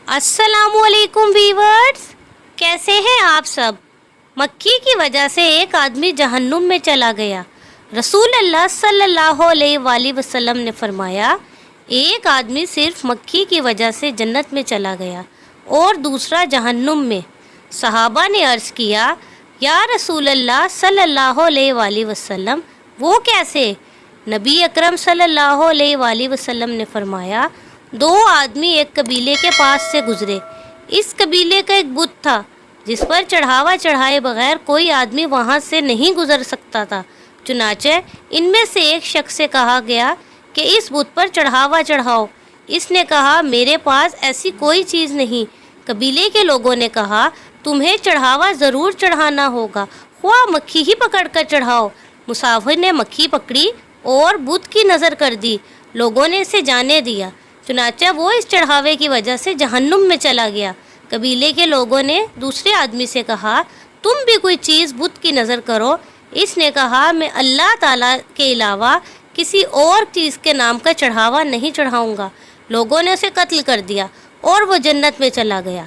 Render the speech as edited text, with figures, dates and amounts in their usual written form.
अस्सलामु अलैकुम वीवर्स, कैसे हैं आप सब। मक्खी की वजह से एक आदमी जहन्नुम में चला गया। रसूल अल्लाह सल्लल्लाहु अलैहि वसल्लम ने फरमाया, एक आदमी सिर्फ मक्खी की वजह से जन्नत में चला गया और दूसरा जहन्नुम में। सहाबा ने अर्ज़ किया, या रसूल अल्लाह सल्लल्लाहु अलैहि वसल्लम, वो कैसे। नबी अकरम सल्लल्लाहु अलैहि वसल्लम ने फरमाया, दो आदमी एक कबीले के पास से गुजरे। इस कबीले का एक बुत था जिस पर चढ़ावा चढ़ाए बगैर कोई आदमी वहाँ से नहीं गुजर सकता था। चुनाचे इनमें से एक शख्स से कहा गया कि इस बुत पर चढ़ावा चढ़ाओ। इसने कहा, मेरे पास ऐसी कोई चीज़ नहीं। कबीले के लोगों ने कहा, तुम्हें चढ़ावा ज़रूर चढ़ाना होगा, ख्वाह मक्खी ही पकड़ कर चढ़ाओ। मुसाफिर ने मक्खी पकड़ी और बुत की नज़र कर दी। लोगों ने इसे जाने दिया। चुनाचा वो इस चढ़ावे की वजह से जहन्नुम में चला गया। कबीले के लोगों ने दूसरे आदमी से कहा, तुम भी कोई चीज़ बुत की नज़र करो। इसने कहा, मैं अल्लाह ताला के अलावा किसी और चीज़ के नाम का चढ़ावा नहीं चढ़ाऊँगा। लोगों ने उसे कत्ल कर दिया और वो जन्नत में चला गया।